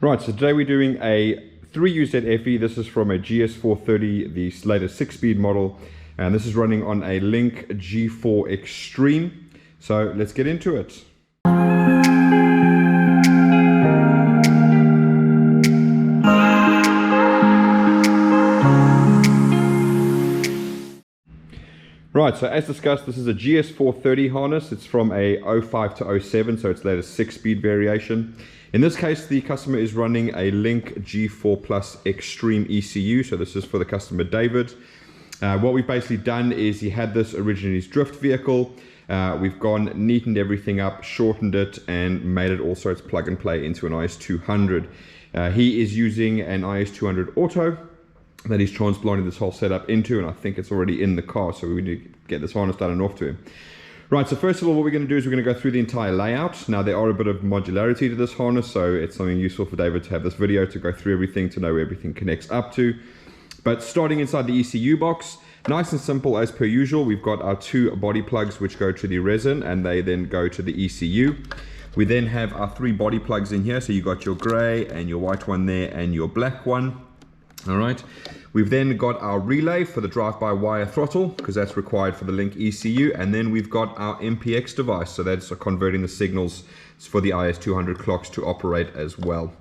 Right, so today we're doing a 3UZ-FE. This is from a GS430, the latest 6-speed model, and this is running on a Link G4 X-Treme. So let's get into it. Right, so as discussed, this is a GS430 harness. It's from a 05 to 07, so it's latest 6-speed variation. In this case, the customer is running a Link G4 Plus X-Treme ECU, so this is for the customer David. What we've basically done is he had this originally his drift vehicle. We've gone, neatened everything up, shortened it, and made it also its plug and play into an IS200. He is using an IS200 Auto that he's transplanted this whole setup into, and I think it's already in the car, so we need to get this harness done and off to him. Right, so first of all, what we're going to do is we're going to go through the entire layout. Now, there are a bit of modularity to this harness, so it's something useful for David to have this video to go through everything, to know where everything connects up to. But starting inside the ECU box, nice and simple as per usual, we've got our two body plugs which go to the resin, and they then go to the ECU. We then have our three body plugs in here, so you've got your grey and your white one there and your black one. All right, we've then got our relay for the drive-by-wire throttle, because that's required for the Link ECU, and then we've got our MPX device, so that's converting the signals for the IS200 clocks to operate as well.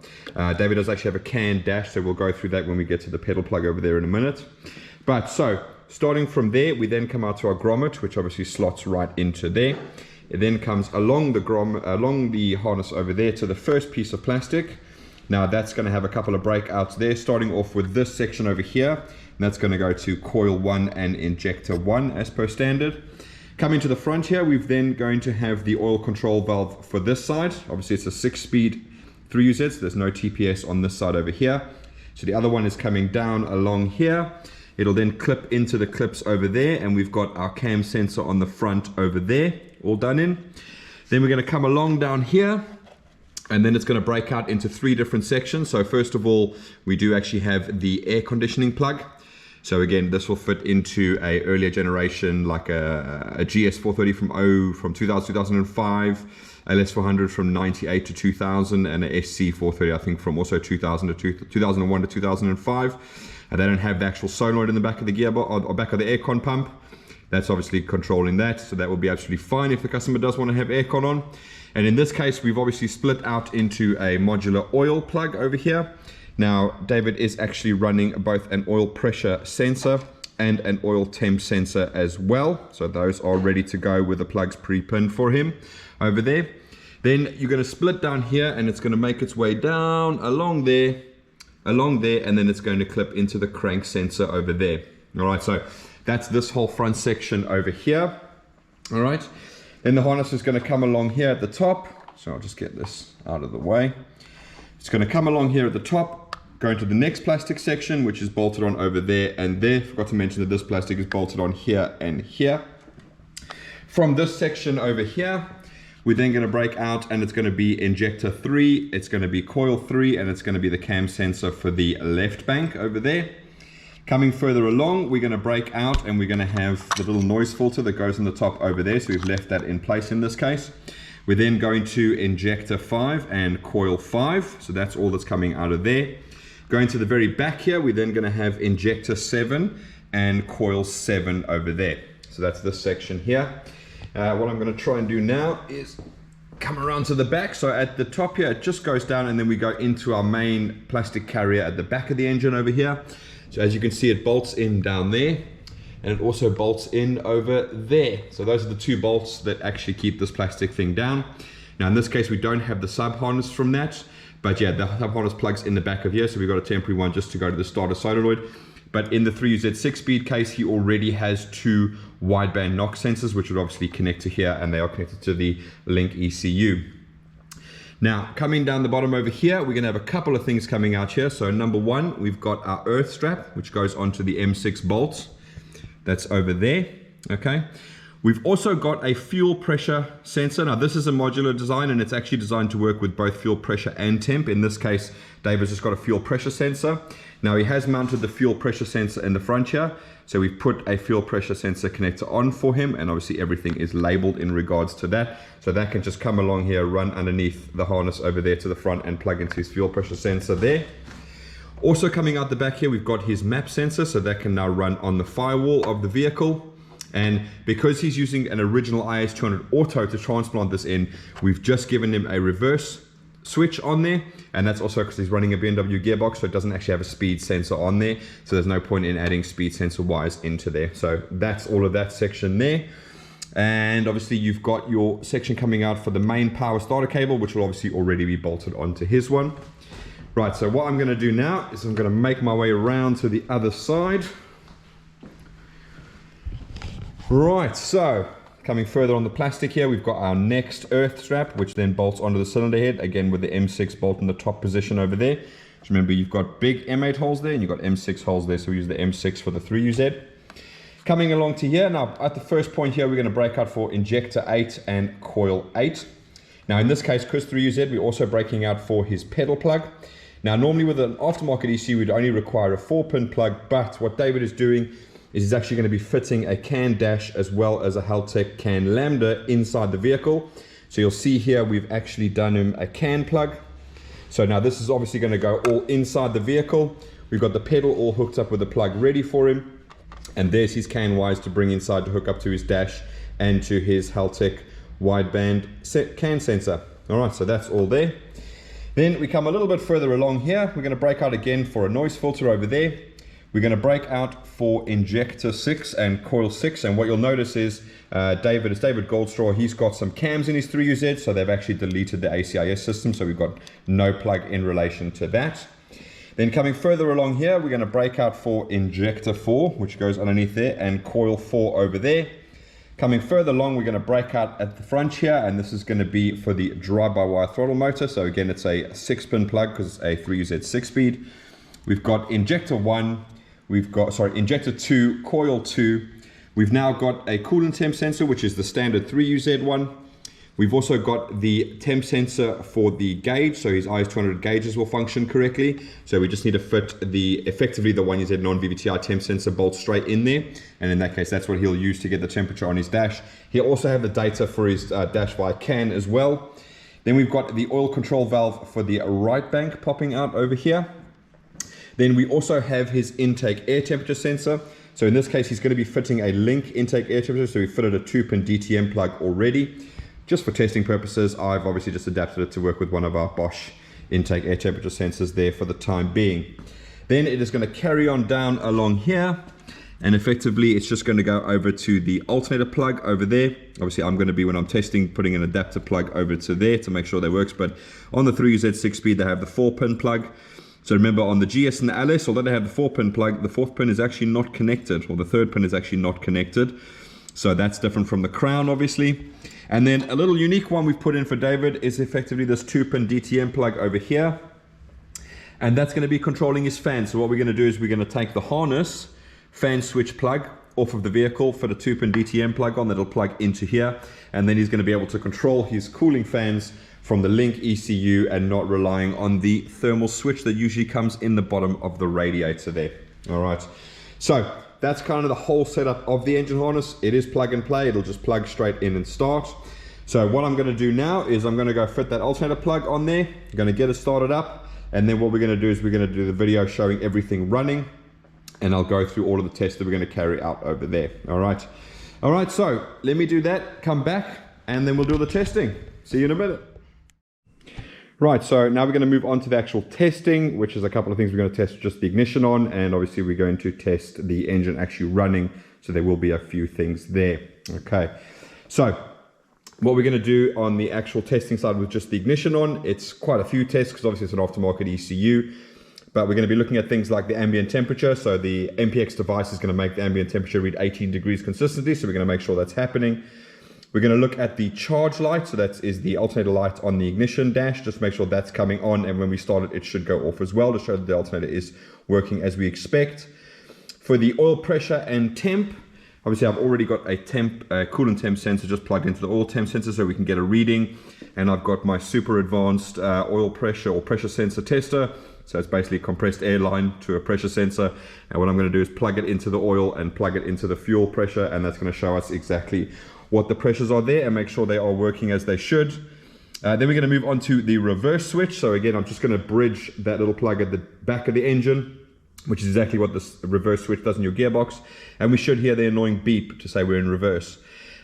David does actually have a CAN dash, so we'll go through that when we get to the pedal plug over there in a minute. But so, starting from there, we then come out to our grommet, which obviously slots right into there. It then comes along the harness over there to the first piece of plastic. Now that's going to have a couple of breakouts there, starting off with this section over here, and that's going to go to coil 1 and injector 1 as per standard. Coming to the front here, we've then going to have the oil control valve for this side. Obviously it's a 6-speed 3UZ, so there's no TPS on this side over here. So the other one is coming down along here. It'll then clip into the clips over there, and we've got our cam sensor on the front over there, all done in. Then we're going to come along down here, and then it's going to break out into 3 different sections. So first of all, we do actually have the air conditioning plug. So again, this will fit into a earlier generation, like a GS430 from 2000 2005, LS400 from 98 to 2000, and a SC430 I think from also 2000 to 2001 to 2005. And they don't have the actual solenoid in the back of the gearbox or back of the aircon pump. That's obviously controlling that, so that will be absolutely fine if the customer does want to have aircon on. And in this case, we've obviously split out into a modular oil plug over here. Now, David is actually running both an oil pressure sensor and an oil temp sensor as well. So those are ready to go with the plugs pre-pinned for him over there. Then you're going to split down here, and it's going to make its way down along there, and then it's going to clip into the crank sensor over there. All right, so that's this whole front section over here. All right. Then the harness is going to come along here at the top. So I'll just get this out of the way. It's going to come along here at the top, go into the next plastic section, which is bolted on over there and there. Forgot to mention that this plastic is bolted on here and here. From this section over here, we're then going to break out, and it's going to be injector 3, it's going to be coil 3, and it's going to be the cam sensor for the left bank over there. Coming further along, we're going to break out, and we're going to have the little noise filter that goes on the top over there. So we've left that in place in this case. We're then going to injector 5 and coil 5. So that's all that's coming out of there. Going to the very back here, we're then going to have injector 7 and coil 7 over there. So that's this section here. What I'm going to try and do now is come around to the back. So at the top here, it just goes down, and then we go into our main plastic carrier at the back of the engine over here. So as you can see, it bolts in down there, and it also bolts in over there. So those are the 2 bolts that actually keep this plastic thing down. Now in this case, we don't have the sub harness from that, but yeah, the sub harness plugs in the back of here. So we've got a temporary one just to go to the starter solenoid. But in the 3UZ 6-speed case, he already has 2 wideband knock sensors, which would obviously connect to here, and they are connected to the Link ECU. Now, coming down the bottom over here, we're going to have a couple of things coming out here. So number 1, we've got our earth strap, which goes onto the M6 bolts. That's over there, okay? We've also got a fuel pressure sensor. Now this is a modular design and it's actually designed to work with both fuel pressure and temp. In this case, David's just got a fuel pressure sensor. Now he has mounted the fuel pressure sensor in the front here. So we've put a fuel pressure sensor connector on for him, and obviously everything is labeled in regards to that. So that can just come along here, run underneath the harness over there to the front and plug into his fuel pressure sensor there. Also coming out the back here, we've got his map sensor, so that can now run on the firewall of the vehicle. And because he's using an original IS200 auto to transplant this in, we've just given him a reverse switch on there, and that's also because he's running a BMW gearbox, so it doesn't actually have a speed sensor on there, so there's no point in adding speed sensor wires into there. So that's all of that section there. And obviously you've got your section coming out for the main power starter cable, which will obviously already be bolted onto his one. Right, so what I'm going to do now is I'm going to make my way around to the other side. Right, so coming further on the plastic here, we've got our next earth strap, which then bolts onto the cylinder head, again with the M6 bolt in the top position over there. Just remember, you've got big M8 holes there and you've got M6 holes there, so we use the M6 for the 3UZ. Coming along to here, now at the first point here, we're going to break out for injector 8 and coil 8. Now in this case, Chris 3UZ, we're also breaking out for his pedal plug. Now normally with an aftermarket ECU, we'd only require a 4-pin plug, but what David is doing is he's actually going to be fitting a CAN dash as well as a Haltech Can Lambda inside the vehicle. So you'll see here we've actually done him a CAN plug. So now this is obviously going to go all inside the vehicle. We've got the pedal all hooked up with the plug ready for him. And there's his CAN wires to bring inside to hook up to his dash and to his Haltech wideband CAN sensor. All right, so that's all there. Then we come a little bit further along here. We're going to break out again for a noise filter over there. We're going to break out for injector 6 and coil 6, and what you'll notice is David Goldstraw, he's got some cams in his 3UZ, so they've actually deleted the ACIS system, so we've got no plug in relation to that. Then coming further along here, we're going to break out for injector 4, which goes underneath there, and coil 4 over there. Coming further along, we're going to break out at the front here, and this is going to be for the drive-by-wire throttle motor. So again, it's a 6-pin plug because it's a 3UZ 6-speed. We've got injector 1. We've got, injector 2, coil 2. We've now got a coolant temp sensor, which is the standard 3UZ one. We've also got the temp sensor for the gauge, so his IS200 gauges will function correctly. So we just need to fit effectively the 1UZ non-VVT-i temp sensor bolt straight in there. And in that case, that's what he'll use to get the temperature on his dash. He'll also have the data for his dash via CAN as well. Then we've got the oil control valve for the right bank popping out over here. Then we also have his intake air temperature sensor. So in this case, he's going to be fitting a Link intake air temperature. So we fitted a 2-pin DTM plug already. Just for testing purposes, I've obviously just adapted it to work with one of our Bosch intake air temperature sensors there for the time being. Then it is going to carry on down along here. And effectively, it's just going to go over to the alternator plug over there. Obviously, I'm going to be, when I'm testing, putting an adapter plug over to there to make sure that works. But on the 3UZ 6-speed, they have the 4-pin plug. So remember, on the GS and the LS, although they have the 4-pin plug, the 4th pin is actually not connected, or the 3rd pin is actually not connected. So that's different from the Crown, obviously. And then a little unique one we've put in for David is effectively this 2-pin DTM plug over here. And that's going to be controlling his fan. So what we're going to do is we're going to take the harness fan switch plug off of the vehicle, for the 2-pin DTM plug on, that'll plug into here. And then he's going to be able to control his cooling fans from the Link ECU and not relying on the thermal switch that usually comes in the bottom of the radiator there. All right, so that's kind of the whole setup of the engine harness. It is plug and play. It'll just plug straight in and start. So what I'm going to do now is I'm going to go fit that alternator plug on there. I'm going to get it started up, and then what we're going to do is we're going to do the video showing everything running, and I'll go through all of the tests that we're going to carry out over there. All right, so let me do that, come back, and then we'll do the testing. See you in a minute. Right, so now we're going to move on to the actual testing, which is a couple of things we're going to test just the ignition on, and obviously we're going to test the engine actually running, so there will be a few things there. Okay, so what we're going to do on the actual testing side with just the ignition on, it's quite a few tests because obviously it's an aftermarket ECU, but we're going to be looking at things like the ambient temperature. So the MPX device is going to make the ambient temperature read 18 degrees consistently, so we're going to make sure that's happening. We're going to look at the charge light, so that is the alternator light on the ignition dash, just make sure that's coming on, and when we start it, it should go off as well to show that the alternator is working as we expect. For the oil pressure and temp, Obviously, I've already got a coolant temp sensor just plugged into the oil temp sensor so we can get a reading. And I've got my super advanced oil pressure or pressure sensor tester. So it's basically a compressed air line to a pressure sensor. And what I'm going to do is plug it into the oil and plug it into the fuel pressure. And that's going to show us exactly what the pressures are there and make sure they are working as they should. Then we're going to move on to the reverse switch. So again, I'm just going to bridge that little plug at the back of the engine, which is exactly what this reverse switch does in your gearbox. And we should hear the annoying beep to say we're in reverse.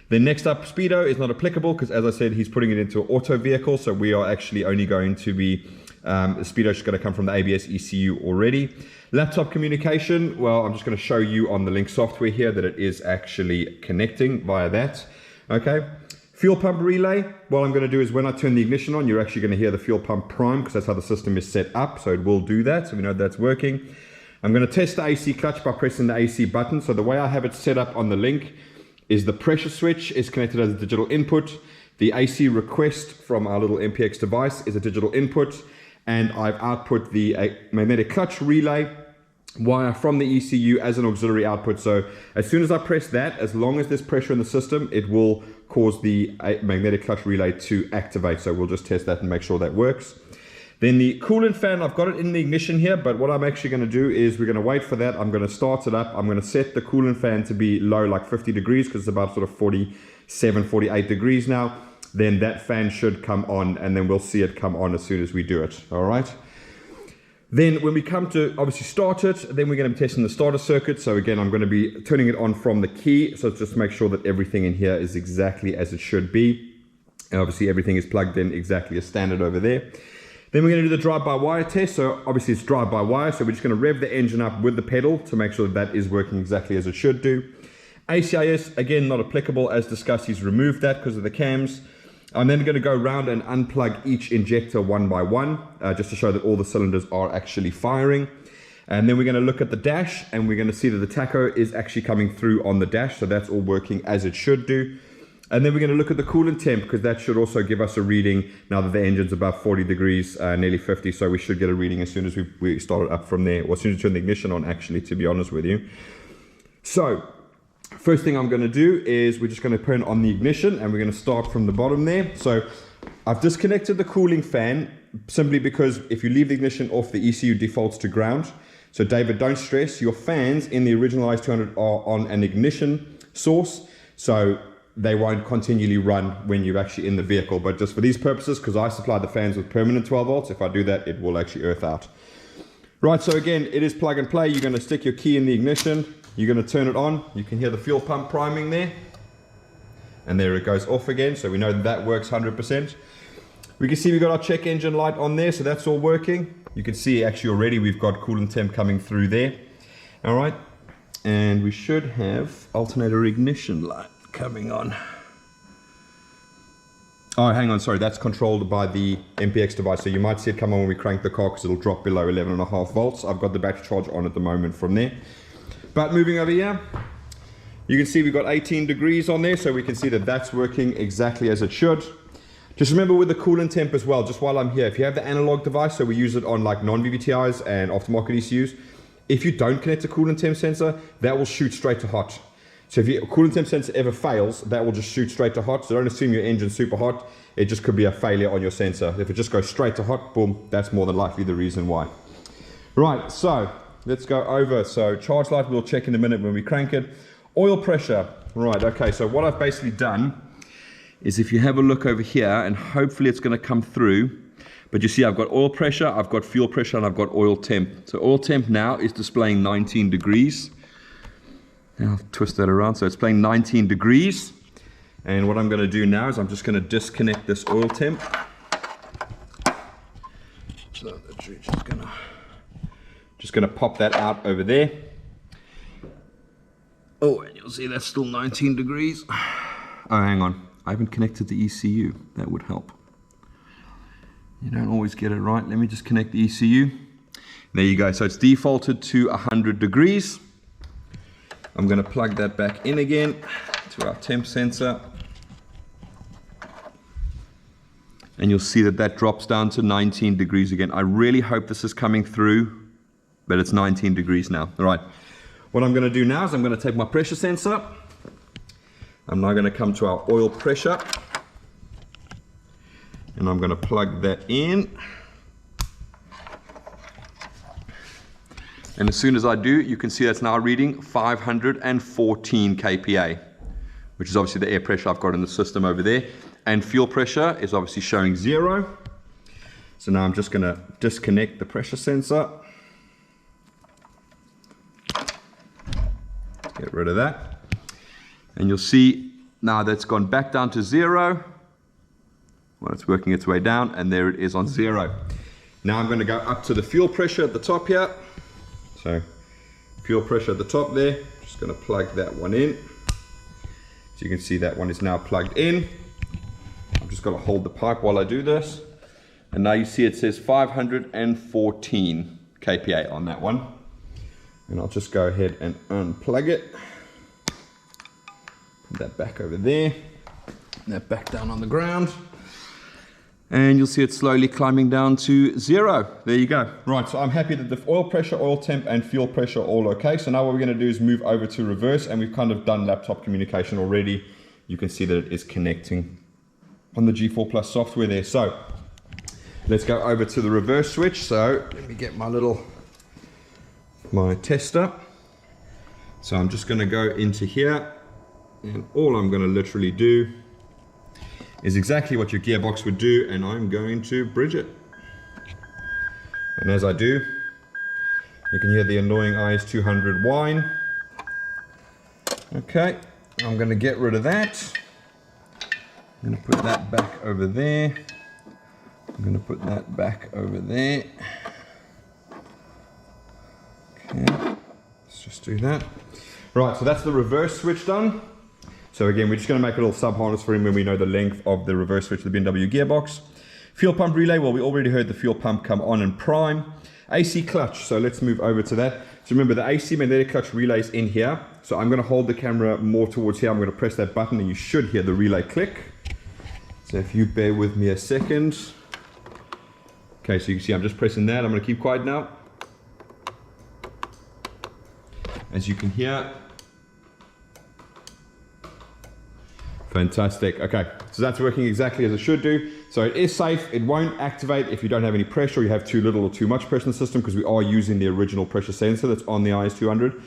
Then next up, speedo is not applicable because, as I said, he's putting it into an auto vehicle. So we are actually only going to be, the speedo is going to come from the ABS ECU already. Laptop communication, well, I'm just going to show you on the Link software here that it is actually connecting via that. Okay. Fuel pump relay, what I'm going to do is when I turn the ignition on, you're actually going to hear the fuel pump prime because that's how the system is set up. So it will do that. So we know that's working. I'm going to test the AC clutch by pressing the AC button. So the way I have it set up on the Link is the pressure switch is connected as a digital input. The AC request from our little MPX device is a digital input. And I've output the magnetic clutch relay wire from the ECU as an auxiliary output. So as soon as I press that, as long as there's pressure in the system, it will cause the magnetic clutch relay to activate. So we'll just test that and make sure that works. Then the coolant fan, I've got it in the ignition here, but what I'm actually going to do is we're going to wait for that. I'm going to start it up. I'm going to set the coolant fan to be low, like 50 degrees, because it's about sort of 47, 48 degrees now. Then that fan should come on, and then we'll see it come on as soon as we do it. All right. Then when we come to obviously start it, then we're going to be testing the starter circuit. So again, I'm going to be turning it on from the key. So just make sure that everything in here is exactly as it should be. And obviously everything is plugged in exactly as standard over there. Then we're going to do the drive-by-wire test. So obviously it's drive-by-wire. So we're just going to rev the engine up with the pedal to make sure that is working exactly as it should do. ACIS, again, not applicable. As discussed, he's removed that because of the cams. I'm then going to go around and unplug each injector one by one, just to show that all the cylinders are actually firing. And then we're going to look at the dash, and we're going to see that the tacho is actually coming through on the dash. So that's all working as it should do. And then we're going to look at the coolant temp, because that should also give us a reading now that the engine's above 40 degrees, nearly 50. So we should get a reading as soon as we start it up from there, or as soon as we turn the ignition on, actually, to be honest with you. So first thing I'm going to do is we're just going to turn on the ignition, and we're going to start from the bottom there. So I've disconnected the cooling fan simply because if you leave the ignition off, the ECU defaults to ground. So David, don't stress. Your fans in the original IS200 are on an ignition source, so they won't continually run when you're actually in the vehicle. But just for these purposes, because I supply the fans with permanent 12 volts, if I do that, it will actually earth out. Right, so again, it is plug and play. You're going to stick your key in the ignition. You're going to turn it on. You can hear the fuel pump priming there. And there it goes off again. So we know that works 100%. We can see we've got our check engine light on there. So that's all working. You can see actually already we've got coolant temp coming through there. All right. And we should have alternator ignition light coming on. Oh, hang on. Sorry. That's controlled by the MPX device. So you might see it come on when we crank the car because it'll drop below 11.5 volts. I've got the battery charge on at the moment from there. But moving over here, you can see we've got 18 degrees on there, so we can see that that's working exactly as it should. Just remember with the coolant temp as well, just while I'm here, if you have the analog device, so we use it on like non-VVTIs and aftermarket ECUs, if you don't connect a coolant temp sensor, that will shoot straight to hot. So if your coolant temp sensor ever fails, that will just shoot straight to hot. So don't assume your engine's super hot. It just could be a failure on your sensor. If it just goes straight to hot, boom, that's more than likely the reason why. Right, so let's go over. So charge light, we'll check in a minute when we crank it. Oil pressure. Right, okay, so what I've basically done is if you have a look over here, and hopefully it's going to come through, but you see I've got oil pressure, I've got fuel pressure, and I've got oil temp. So oil temp now is displaying 19 degrees. Now I'll twist that around, so it's playing 19 degrees. And what I'm going to do now is I'm just going to disconnect this oil temp. So the tree's just going to pop that out over there. Oh, and you'll see that's still 19 degrees. Oh, hang on. I haven't connected the ECU. That would help. You don't always get it right. Let me just connect the ECU. There you go. So it's defaulted to 100 degrees. I'm going to plug that back in again to our temp sensor. And you'll see that that drops down to 19 degrees again. I really hope this is coming through, but it's 19 degrees now. All right. What I'm going to do now is I'm going to take my pressure sensor. I'm now going to come to our oil pressure, and I'm going to plug that in. And as soon as I do, you can see that's now reading 514 kPa, which is obviously the air pressure I've got in the system over there. And fuel pressure is obviously showing 0. So now I'm just going to disconnect the pressure sensor. Get rid of that. And you'll see now that's gone back down to 0. Well, it's working its way down, and there it is on 0. Now I'm going to go up to the fuel pressure at the top here. So fuel pressure at the top there. Just going to plug that one in. So you can see that one is now plugged in. I'm just going to hold the pipe while I do this. And now you see it says 514 kPa on that one. And I'll just go ahead and unplug it. Put that back over there. That back down on the ground. And you'll see it slowly climbing down to 0. There you go. Right, so I'm happy that the oil pressure, oil temp, and fuel pressure are all okay. So now what we're going to do is move over to reverse, and we've kind of done laptop communication already. You can see that it is connecting on the G4 Plus software there. So let's go over to the reverse switch. So let me get my tester. So I'm just going to go into here, and all I'm going to literally do is exactly what your gearbox would do, and I'm going to bridge it. And as I do, you can hear the annoying IS200 whine. Okay, I'm going to get rid of that. I'm going to put that back over there. I'm going to put that back over there. Okay, let's just do that. Right, so that's the reverse switch done. So again, we're just going to make a little sub harness for him when we know the length of the reverse switch of the BMW gearbox. Fuel pump relay, well, we already heard the fuel pump come on and prime. AC clutch, so let's move over to that. So remember, the AC magnetic clutch relay is in here. So I'm going to hold the camera more towards here. I'm going to press that button and you should hear the relay click. So if you bear with me a second. Okay, so you can see I'm just pressing that. I'm going to keep quiet now. As you can hear. Fantastic. Okay, so that's working exactly as it should do. So it is safe. It won't activate if you don't have any pressure or you have too little or too much pressure in the system, because we are using the original pressure sensor that's on the IS200.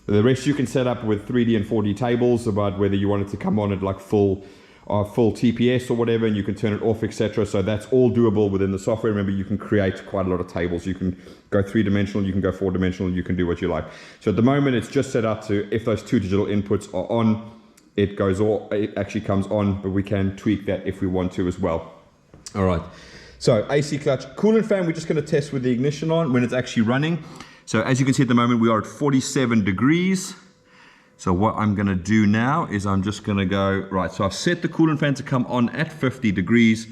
The rest you can set up with 3D and 4D tables about whether you want it to come on at like full TPS or whatever, and you can turn it off, etc. So that's all doable within the software. Remember, you can create quite a lot of tables. You can go 3-dimensional, you can go 4-dimensional, you can do what you like. So at the moment, it's just set up to, if those 2 digital inputs are on, it goes all, it actually comes on, but we can tweak that if we want to as well. All right, so AC clutch, coolant fan, we're just going to test with the ignition on when it's actually running. So as you can see at the moment, we are at 47 degrees. So what I'm going to do now is I'm just going to go, right, so I've set the coolant fan to come on at 50 degrees.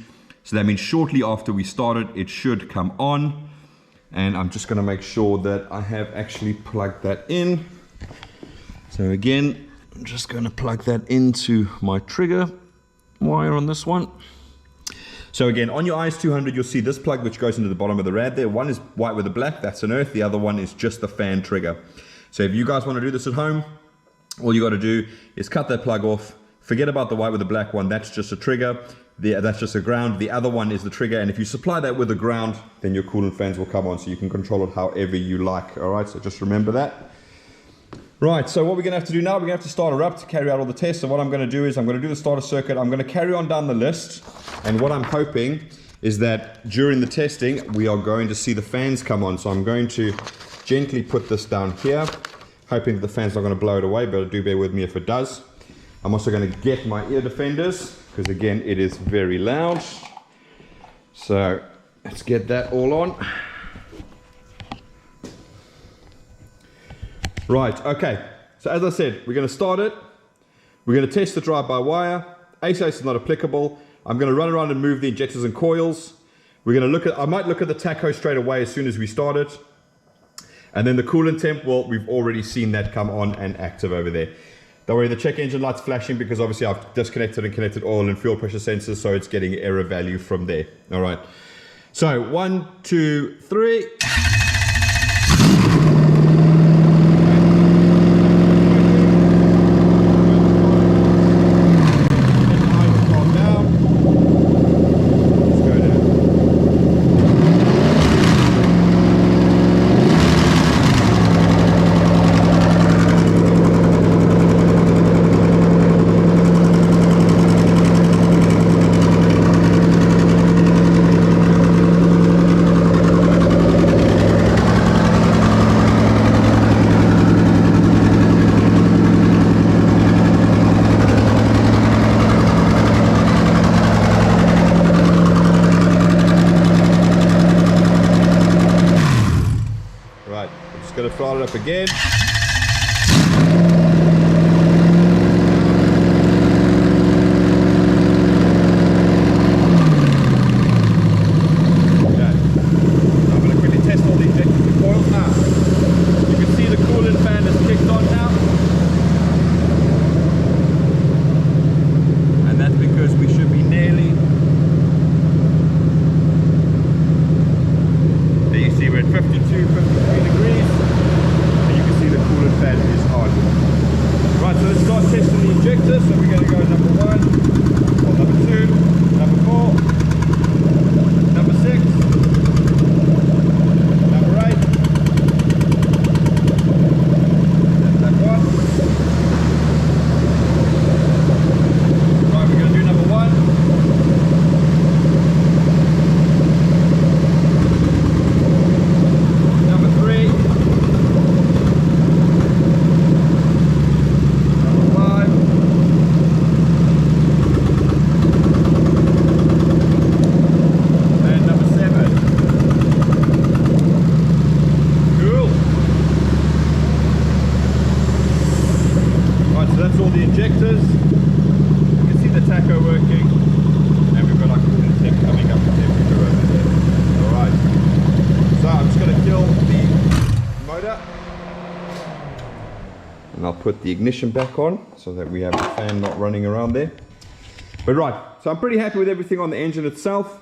So that means shortly after we started, it should come on. And I'm just going to make sure that I have actually plugged that in. So again, I'm just going to plug that into my trigger wire on this one. So again, on your IS200, you'll see this plug which goes into the bottom of the rad there. One is white with a black, that's an earth. The other one is just the fan trigger. So if you guys want to do this at home, all you got to do is cut that plug off. Forget about the white with the black one. That's just a trigger. That's just a ground. The other one is the trigger. And if you supply that with a ground, then your coolant fans will come on. So you can control it however you like. All right, so just remember that. Right, so what we're going to have to do now, we're going to have to start her up to carry out all the tests. So what I'm going to do is I'm going to do the starter circuit. I'm going to carry on down the list. And what I'm hoping is that during the testing, we are going to see the fans come on. So I'm going to gently put this down here, hoping that the fan's not going to blow it away, but do bear with me if it does. I'm also going to get my ear defenders, because again, it is very loud. So let's get that all on. Right, okay, so as I said, we're going to start it. We're going to test the drive-by-wire. ACS is not applicable. I'm going to run around and move the injectors and coils. We're going to look at, I might look at the tacho straight away as soon as we start it. And then the coolant temp, well, we've already seen that come on and active over there. Don't worry, the check engine light's flashing because obviously I've disconnected and connected oil and fuel pressure sensors, so it's getting error value from there. All right, so 1, 2, 3. Just going to throttle it up again. And I'll put the ignition back on so that we have the fan not running around there. But right, so I'm pretty happy with everything on the engine itself.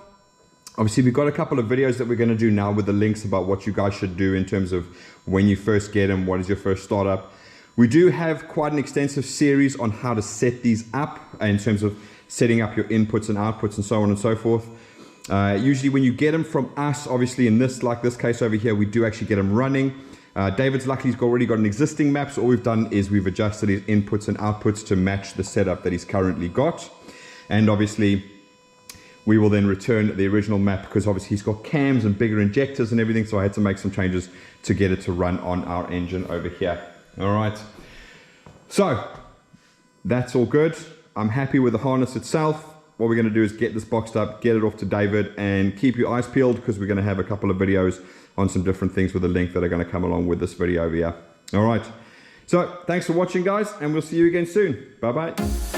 Obviously, we've got a couple of videos that we're going to do now with the links about what you guys should do in terms of when you first get them, what is your first startup. We do have quite an extensive series on how to set these up in terms of setting up your inputs and outputs and so on and so forth. Usually when you get them from us, obviously in this, like this case over here, we do actually get them running. David's luckily he's already got an existing map, so all we've done is we've adjusted his inputs and outputs to match the setup that he's currently got. And obviously we will then return the original map because obviously he's got cams and bigger injectors and everything, so I had to make some changes to get it to run on our engine over here. All right, so that's all good. I'm happy with the harness itself. What we're going to do is get this boxed up, get it off to David, and keep your eyes peeled because we're going to have a couple of videos on some different things with a link that are going to come along with this video over here. All right, so thanks for watching, guys, and we'll see you again soon. Bye bye.